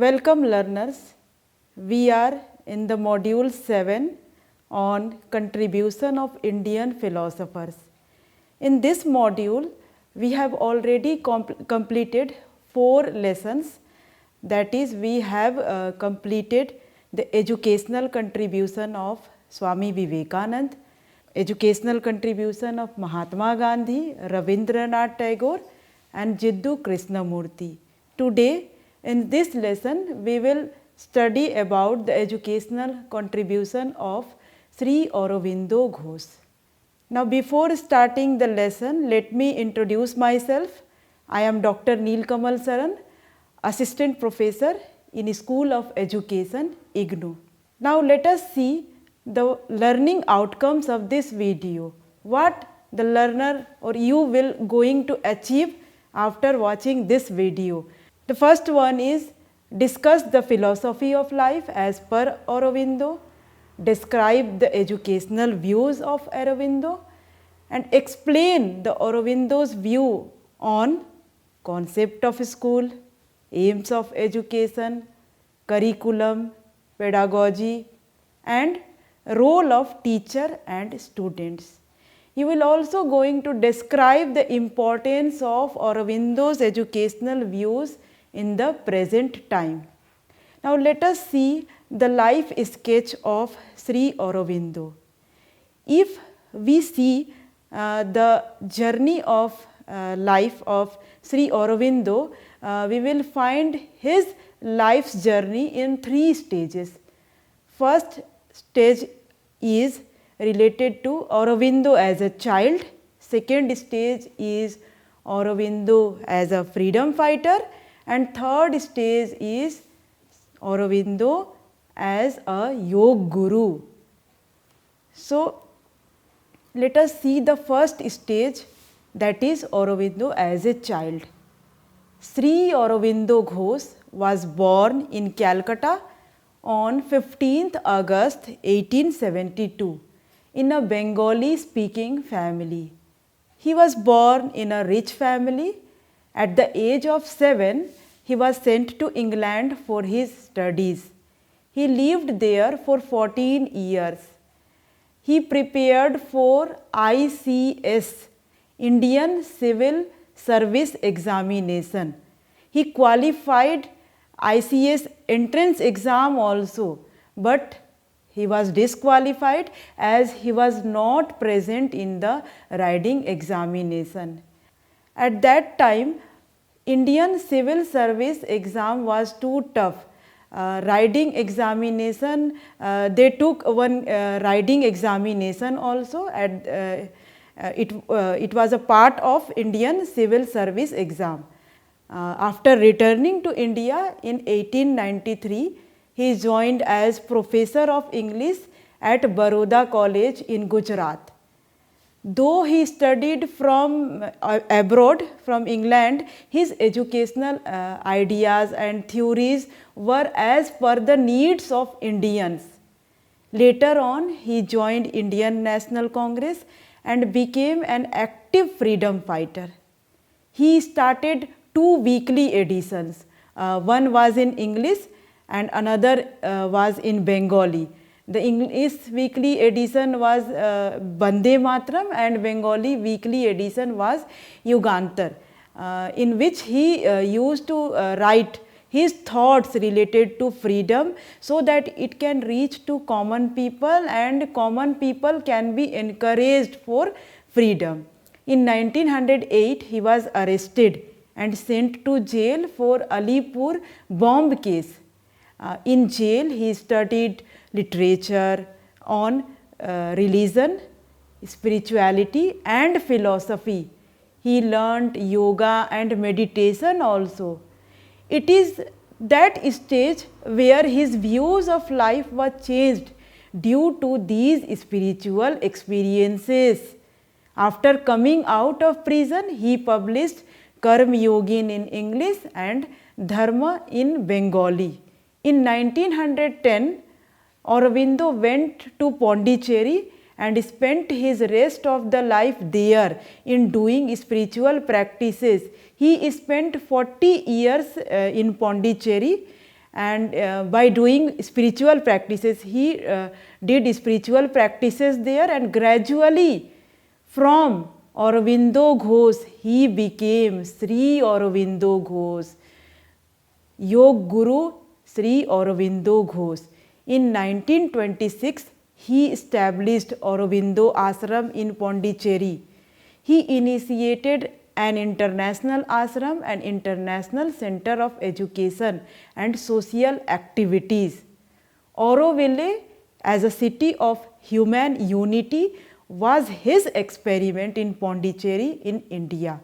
Welcome learners, we are in the module 7 on contribution of Indian philosophers. In this module, we have already completed 4 lessons, that is we have completed the educational contribution of Swami Vivekanand, educational contribution of Mahatma Gandhi, Rabindranath Tagore and Jiddu Krishnamurti. Today in this lesson we will study about the educational contribution of Sri Aurobindo Ghosh. Now before starting the lesson, let me introduce myself. I am Dr. Neelkamal Saran, Assistant Professor in School of Education, IGNOU. Now let us see the learning outcomes of this video. What the learner or you will going to achieve after watching this video. The first one is discuss the philosophy of life as per Aurobindo, describe the educational views of Aurobindo and explain the Aurobindo's view on concept of school, aims of education, curriculum, pedagogy and role of teacher and students. You will also going to describe the importance of Aurobindo's educational views in the present time. Now let us see the life sketch of Sri Aurobindo. If we see the journey of life of Sri Aurobindo, we will find his life's journey in 3 stages. First stage is related to Aurobindo as a child, second stage is Aurobindo as a freedom fighter and third stage is Aurobindo as a yoga guru. So let us see the first stage, that is Aurobindo as a child. Sri Aurobindo Ghosh was born in Calcutta on 15th August 1872 in a Bengali speaking family. He was born in a rich family. At the age of 7, he was sent to England for his studies. He lived there for 14 years. He prepared for ICS, Indian Civil Service Examination. He qualified ICS entrance exam also, but he was disqualified as he was not present in the riding examination. At that time, Indian Civil Service exam was too tough. Riding examination, they took one riding examination also. It was a part of Indian Civil Service exam. After returning to India in 1893, he joined as Professor of English at Baroda College in Gujarat. Though he studied from abroad, from England, his educational ideas and theories were as per the needs of Indians. Later on, he joined Indian National Congress and became an active freedom fighter. He started 2 weekly editions. One was in English and another was in Bengali. The English weekly edition was Bande Matram and Bengali weekly edition was Yugantar, in which he used to write his thoughts related to freedom so that it can reach to common people and common people can be encouraged for freedom. In 1908, he was arrested and sent to jail for Alipur bomb case. In jail, he studied literature on religion, spirituality and philosophy. He learnt yoga and meditation also. It is that stage where his views of life were changed due to these spiritual experiences. After coming out of prison, he published Karma Yogin in English and Dharma in Bengali. In 1910, Aurobindo went to Pondicherry and spent his rest of the life there in doing spiritual practices. He spent 40 years in Pondicherry and by doing spiritual practices, he did spiritual practices there, and gradually from Aurobindo Ghosh he became Sri Aurobindo Ghosh, Yog Guru Sri Aurobindo Ghosh. In 1926 he established Aurobindo Ashram in Pondicherry. He initiated an international ashram and international center of education and social activities. Auroville as a city of human unity was his experiment in Pondicherry in India.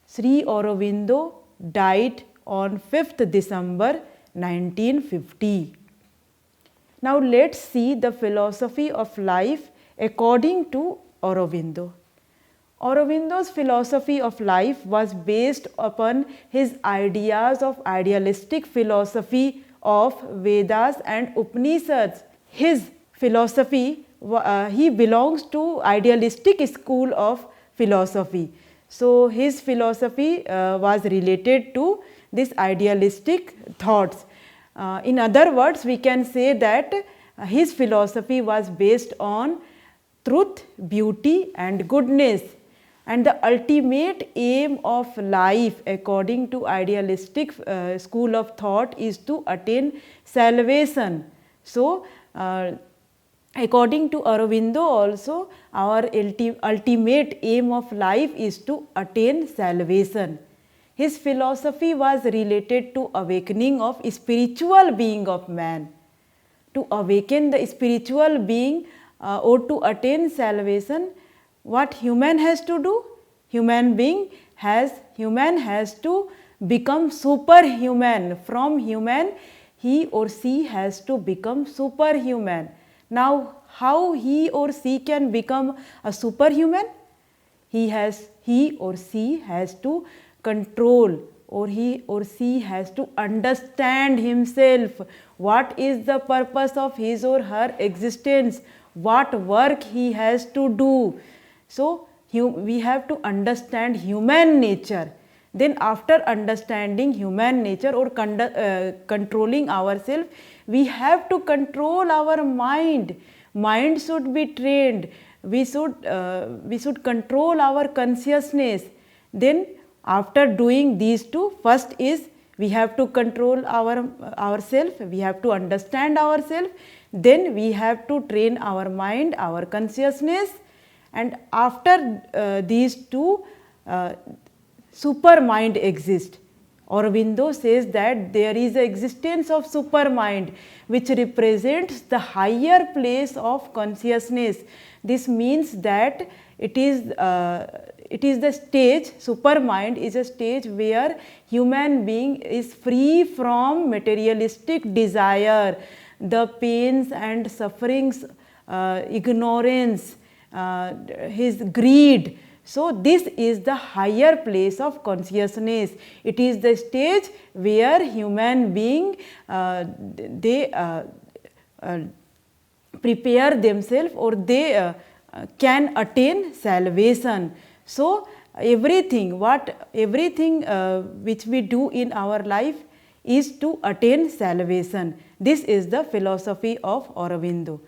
Sri Aurobindo died on 5th December 1950. Now let's see the philosophy of life according to Aurobindo. Aurobindo's philosophy of life was based upon his ideas of idealistic philosophy of Vedas and Upanishads. His philosophy, he belongs to idealistic school of philosophy. So his philosophy was related to this idealistic thoughts. In other words, we can say that his philosophy was based on truth, beauty and goodness. And the ultimate aim of life according to idealistic school of thought is to attain salvation. So, according to Aurobindo also, our ultimate aim of life is to attain salvation. His philosophy was related to awakening of spiritual being of man. To awaken the spiritual being or to attain salvation, what human has to do? Human has to become superhuman. From human, he or she has to become superhuman. Now, how he or she can become a superhuman? He or she has to control, or he or she has to understand himself. What is the purpose of his or her existence? What work he has to do? So, we have to understand human nature. Then after understanding human nature or controlling ourselves, we have to control our mind. Mind should be trained. We should control our consciousness. Then after doing these two, first is we have to control ourselves, we have to understand ourselves, then we have to train our mind, our consciousness, and after these two, super mind exists. Aurobindo says that there is the existence of super mind which represents the higher place of consciousness. This means that it is the stage, super mind is a stage where human being is free from materialistic desire, the pains and sufferings, ignorance, his greed. So, this is the higher place of consciousness. It is the stage where human being prepare themselves, or they can attain salvation. So, everything which we do in our life is to attain salvation. This is the philosophy of Aurobindo.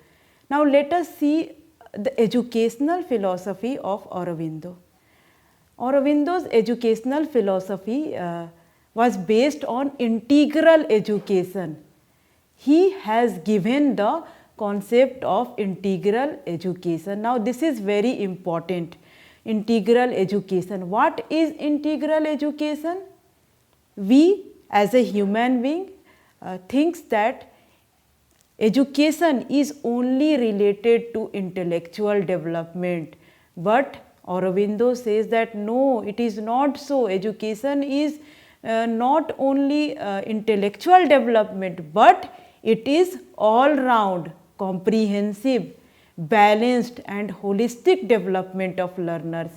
Now, let us see the educational philosophy of Aurobindo. Aurobindo's educational philosophy was based on integral education. He has given the concept of integral education. Now, this is very important. Integral education. What is integral education? We as a human being thinks that education is only related to intellectual development, but Aurobindo says that no, it is not so. Education is not only intellectual development, but it is all round, comprehensive, balanced and holistic development of learners.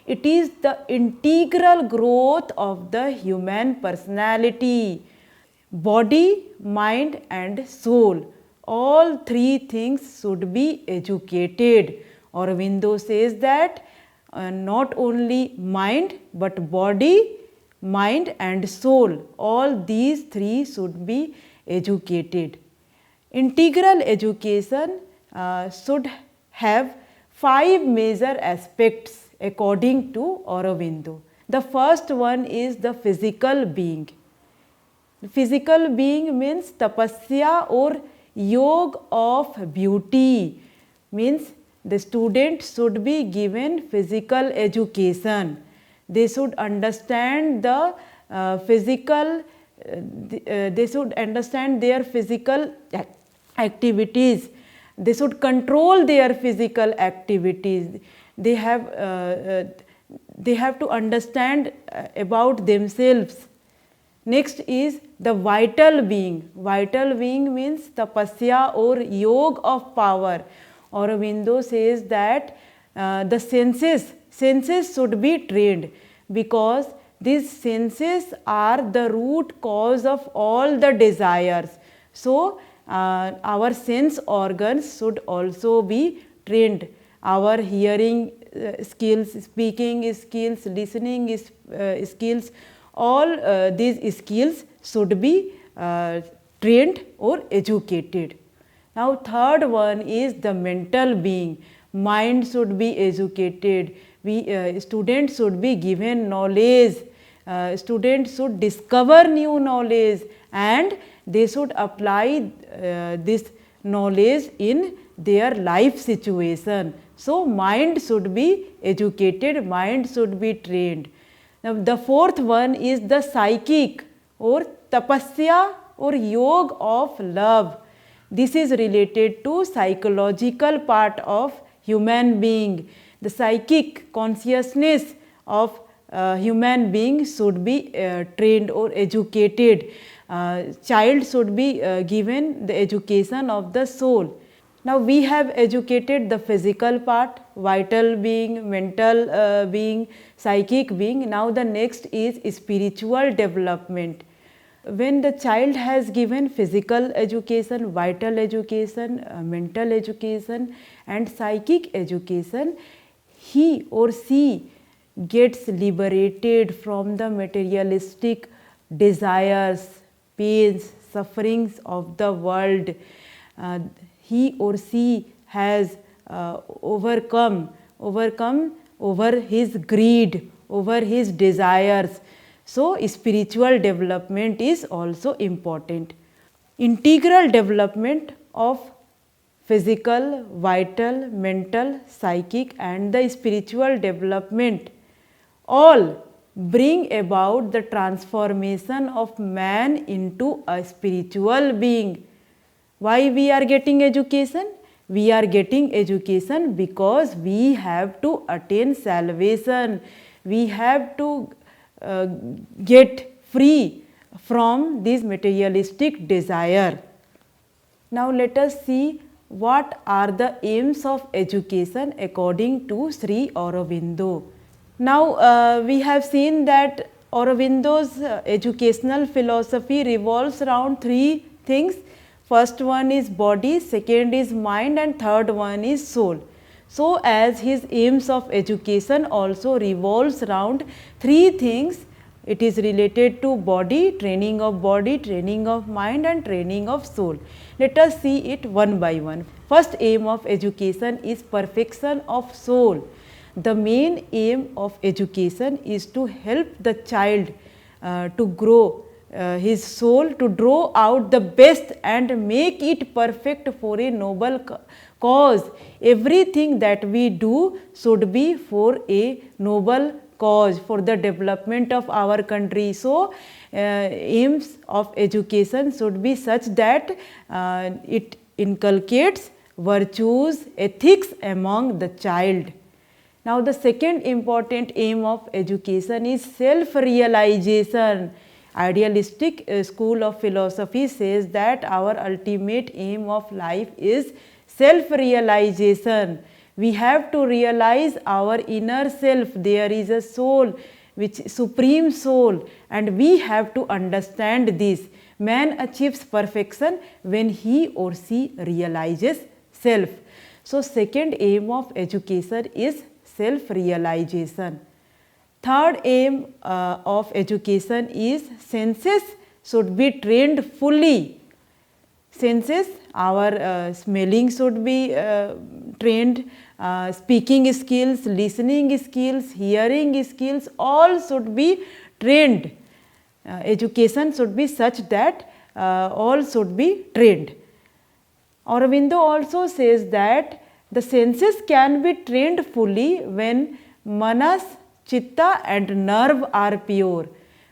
It is the integral growth of the human personality, body, mind and soul. All three things should be educated. Aurobindo says that not only mind but body, mind and soul, all these three should be educated. Integral education should have 5 major aspects according to Aurobindo. The first one is the physical being. Physical being means tapasya or yoga of beauty, means the student should be given physical education. They should understand the they should understand their physical activities. They should control their physical activities. They have to understand about themselves. Next is the vital being. Vital being means tapasya or yoga of power. Aurobindo says that the senses should be trained, because these senses are the root cause of all the desires. So, our sense organs should also be trained. Our hearing skills, speaking skills, listening skills, all these skills should be trained or educated. Now, third one is the mental being. Mind should be educated. Students should be given knowledge. Students should discover new knowledge, and they should apply this knowledge in their life situation. So, mind should be educated, mind should be trained. Now, the fourth one is the psychic or tapasya or yoga of love. This is related to psychological part of human being. The psychic consciousness of human being should be trained or educated. Child should be given the education of the soul. Now, we have educated the physical part, vital being, mental being, psychic being. Now, the next is spiritual development. When the child has given physical education, vital education, mental education and psychic education, he or she gets liberated from the materialistic desires, pains, sufferings of the world. He or she has overcome over his greed, over his desires. So, spiritual development is also important. Integral development of physical, vital, mental, psychic and the spiritual development all bring about the transformation of man into a spiritual being. Why we are getting education? We are getting education because we have to attain salvation. We have to get free from this materialistic desire. Now, let us see what are the aims of education according to Sri Aurobindo. Now, we have seen that Aurobindo's educational philosophy revolves around 3 things. First one is body, second is mind and third one is soul. So, as his aims of education also revolves around 3 things, it is related to body, training of mind and training of soul. Let us see it one by one. First aim of education is perfection of soul. The main aim of education is to help the child to grow his soul, to draw out the best and make it perfect for a noble cause. Everything that we do should be for a noble cause, for the development of our country. So, aims of education should be such that it inculcates virtues, ethics among the child. Now, the second important aim of education is self-realization. Idealistic school of philosophy says that our ultimate aim of life is self-realization. We have to realize our inner self. There is a soul, which supreme soul, and we have to understand this. Man achieves perfection when he or she realizes self. So, second aim of education is self-realization. Third aim of education is senses should be trained fully senses, our smelling should be trained, speaking skills, listening skills, hearing skills, all should be trained. Education should be such that all should be trained. Aurobindo also says that the senses can be trained fully when manas, chitta and nerve are pure.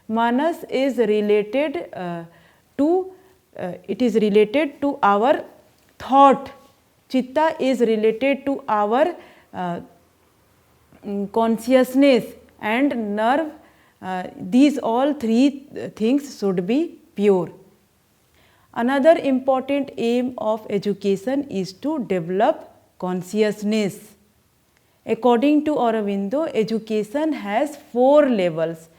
Manas is related it is related to our thought. Chitta is related to our consciousness, and nerve, these all three things should be pure. Another important aim of education is to develop consciousness. According to Aurobindo, education has 4 levels.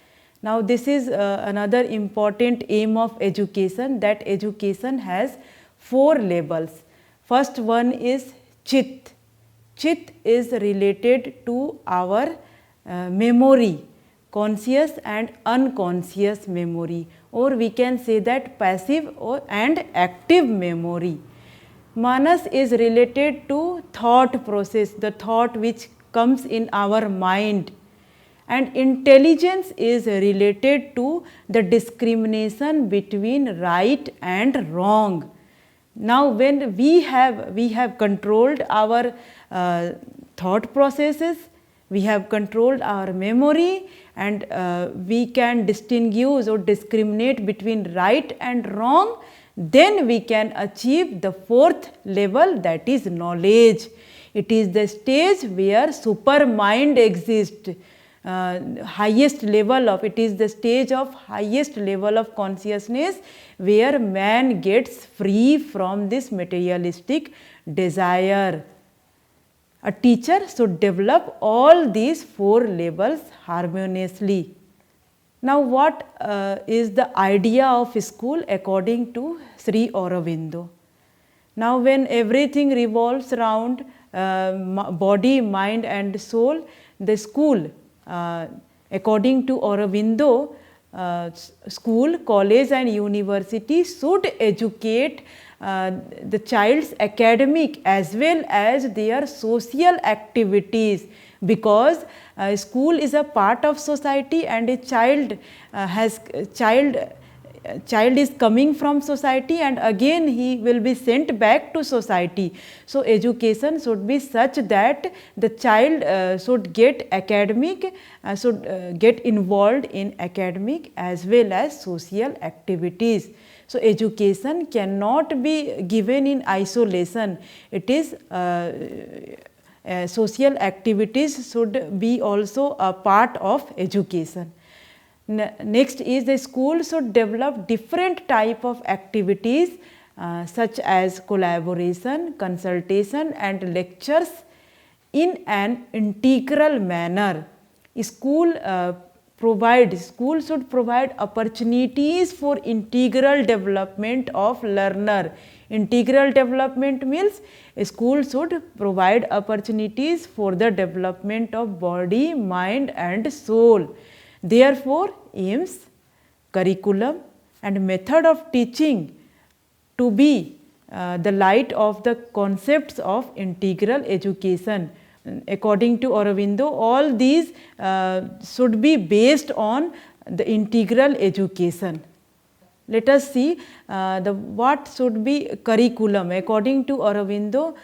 Now, this is another important aim of education, that education has 4 levels. First one is Chit. Chit is related to our memory, conscious and unconscious memory, or we can say that passive and active memory. Manas is related to thought process, the thought which comes in our mind, and intelligence is related to the discrimination between right and wrong. Now, when we have controlled our thought processes, we have controlled our memory, and we can distinguish or discriminate between right and wrong, then we can achieve the 4th level, that is knowledge. It is the stage where super mind exists. Highest level of, it is the stage of highest level of consciousness where man gets free from this materialistic desire. A teacher should develop all these 4 levels harmoniously. Now, what is the idea of school according to Sri Aurobindo? Now, when everything revolves around body, mind and soul, the school, according to Aurobindo, school, college and university should educate the child's academic as well as their social activities, because school is a part of society, and a child is coming from society, and again he will be sent back to society. So, education should be such that the child should get academic, should get involved in academic as well as social activities. So, education cannot be given in isolation. It is social activities should be also a part of education. Next is the school should develop different type of activities such as collaboration, consultation and lectures in an integral manner. School should provide opportunities for integral development of learner. Integral development means a school should provide opportunities for the development of body, mind and soul. Therefore, aims, curriculum and method of teaching to be the light of the concepts of integral education. According to Aurobindo, all these should be based on the integral education. Let us see what should be curriculum. According to Aurobindo,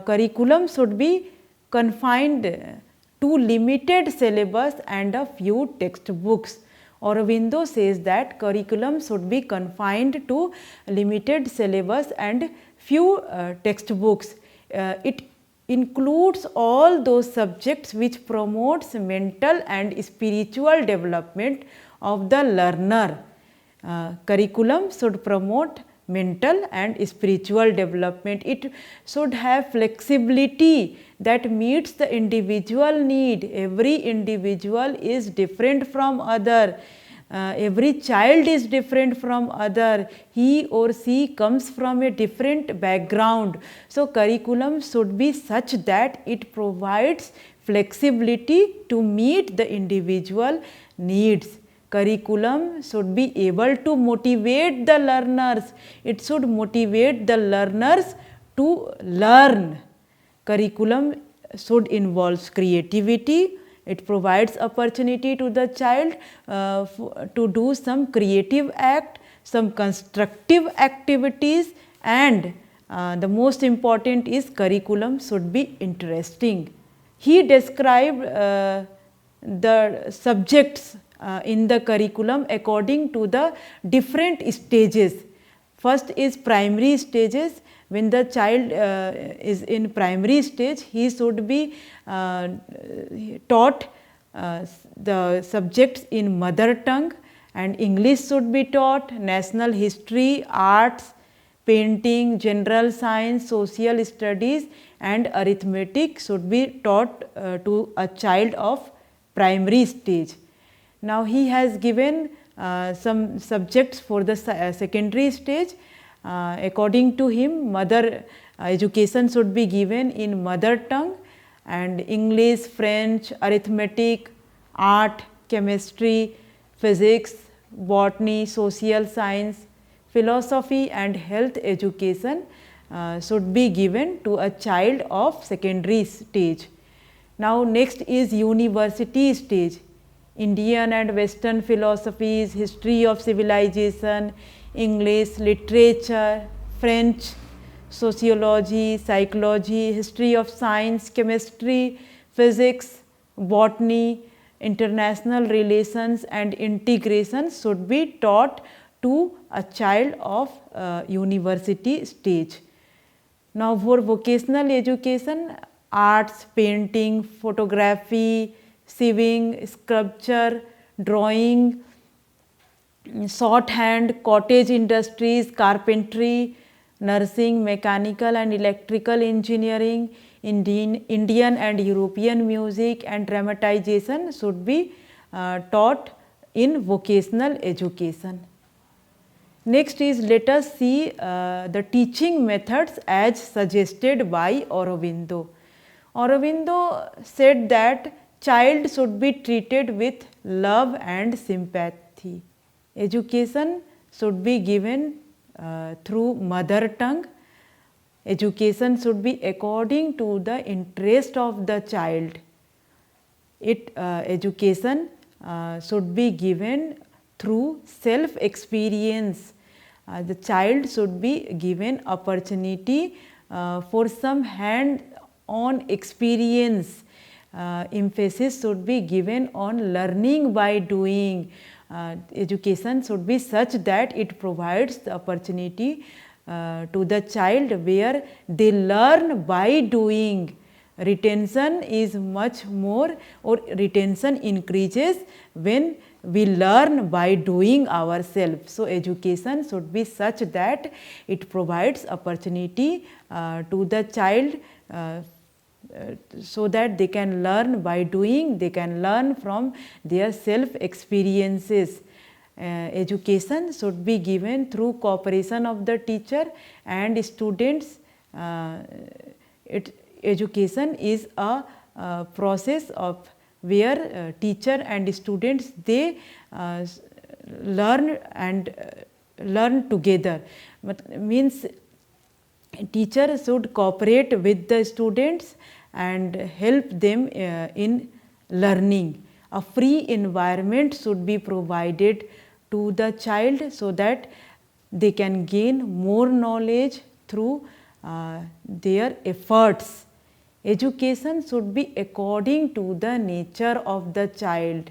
curriculum should be confined to limited syllabus and a few textbooks. Aurobindo says that curriculum should be confined to limited syllabus and few textbooks. It includes all those subjects which promotes mental and spiritual development of the learner. Curriculum should promote mental and spiritual development. It should have flexibility that meets the individual need. Every individual is different from other. Every child is different from other. He or she comes from a different background. So, curriculum should be such that it provides flexibility to meet the individual needs. Curriculum should be able to motivate the learners. It should motivate the learners to learn. Curriculum should involve creativity. It provides opportunity to the child to do some creative act, some constructive activities, and the most important is curriculum should be interesting. He described the subjects in the curriculum according to the different stages. First is primary stages. When the child is in primary stage, he should be taught the subjects in mother tongue, and English should be taught, national history, arts, painting, general science, social studies, and arithmetic should be taught to a child of primary stage. Now, he has given some subjects for the secondary stage. According to him, mother education should be given in mother tongue, and English, French, arithmetic, art, chemistry, physics, botany, social science, philosophy, and health education should be given to a child of secondary stage. Now, next is university stage. Indian and Western philosophies, history of civilization, English, literature, French, sociology, psychology, history of science, chemistry, physics, botany, international relations, and integration should be taught to a child of university stage. Now, for vocational education, arts, painting, photography, sewing, sculpture, drawing, shorthand, cottage industries, carpentry, nursing, mechanical and electrical engineering, Indian and European music, and dramatization should be taught in vocational education. Next is, let us see the teaching methods as suggested by Aurobindo. Aurobindo said that child should be treated with love and sympathy. Education should be given through mother tongue. Education should be according to the interest of the child. Education should be given through self experience. The child should be given opportunity for some hand on experience. Emphasis should be given on learning by doing. Education should be such that it provides the opportunity to the child where they learn by doing. Retention is much more, or retention increases when we learn by doing ourselves. So, education should be such that it provides opportunity to the child so that they can learn by doing, they can learn from their self experiences. Education should be given through cooperation of the teacher and students. Education is a process of where teacher and students they learn and learn together. Means teacher should cooperate with the students and help them in learning. A free environment should be provided to the child so that they can gain more knowledge through their efforts. Education should be according to the nature of the child.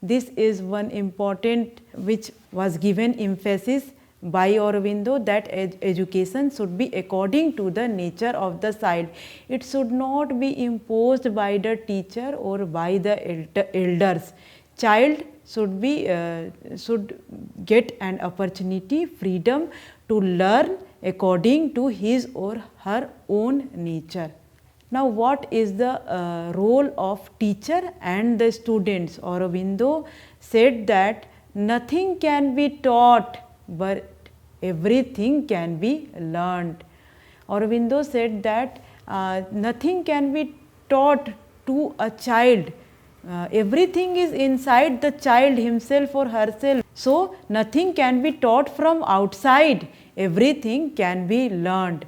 This is one important which was given emphasis by Aurobindo, that education should be according to the nature of the child. It should not be imposed by the teacher or by the elders. Child should get an opportunity, freedom to learn according to his or her own nature. Now, what is the role of teacher and the students? Aurobindo said that nothing can be taught, but everything can be learned. Aurobindo said that nothing can be taught to a child, Everything is inside the child himself or herself. So nothing can be taught from outside. Everything can be learned.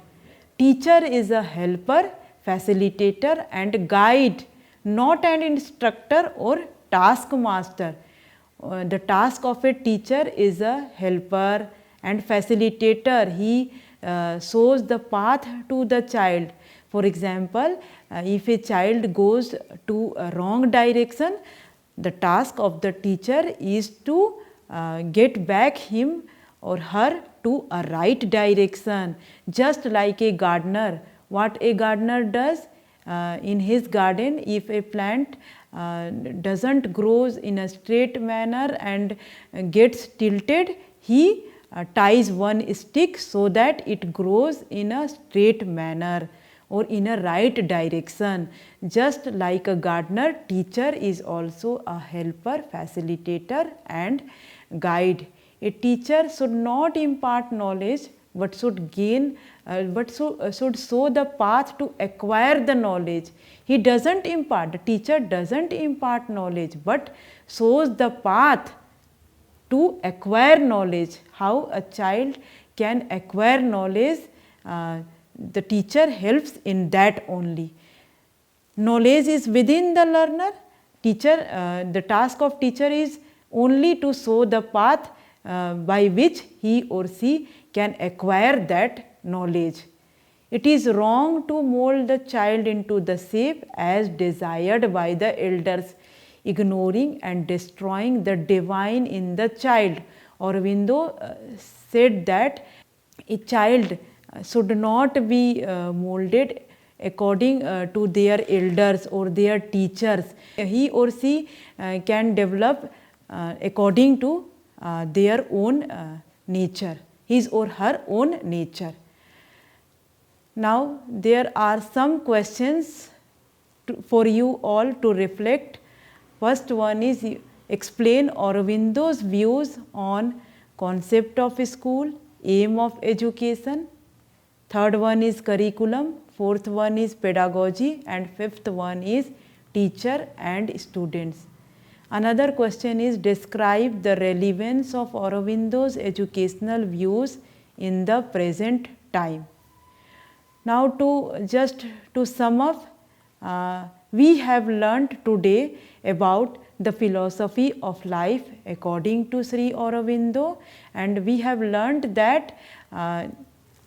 Teacher is a helper, facilitator and guide, not an instructor or taskmaster. The task of a teacher is a helper and facilitator. He shows the path to the child. For example, if a child goes to a wrong direction, the task of the teacher is to get back him or her to a right direction. Just like a gardener, what a gardener does in his garden, if a plant doesn't grows in a straight manner and gets tilted, he ties one stick so that it grows in a straight manner or in a right direction. Just like a gardener, teacher is also a helper, facilitator and guide. A teacher should not impart knowledge but should gain should show the path to acquire the knowledge. He doesn't impart, the teacher doesn't impart knowledge but shows the path to acquire knowledge. How a child can acquire knowledge, the teacher helps in that only. Knowledge is within the learner. Teacher, the task of teacher is only to show the path by which he or she can acquire that knowledge. It is wrong to mold the child into the shape as desired by the elders, ignoring and destroying the divine in the child. Aurobindo said that a child should not be molded according to their elders or their teachers. He or she can develop according to their own nature, his or her own nature. Now, there are some questions for you all to reflect. First one is, explain Aurobindo's views on concept of school, aim of education. Third one is curriculum. Fourth one is pedagogy. And fifth one is teacher and students. Another question is, describe the relevance of Aurobindo's educational views in the present time. Now, to sum up, we have learnt today about the philosophy of life according to Sri Aurobindo, and we have learnt that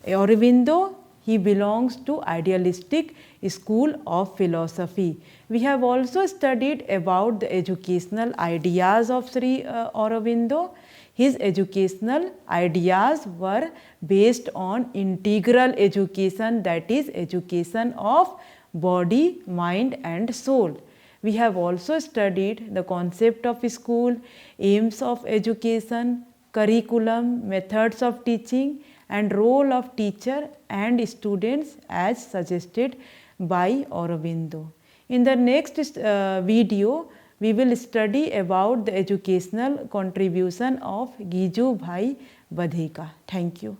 Aurobindo, he belongs to idealistic school of philosophy. We have also studied about the educational ideas of Sri Aurobindo. His educational ideas were based on integral education, that is education of body, mind and soul. We have also studied the concept of school, aims of education, curriculum, methods of teaching and role of teacher and students as suggested by Aurobindo. In the next video, we will study about the educational contribution of Giju Bhai Badheka. Thank you.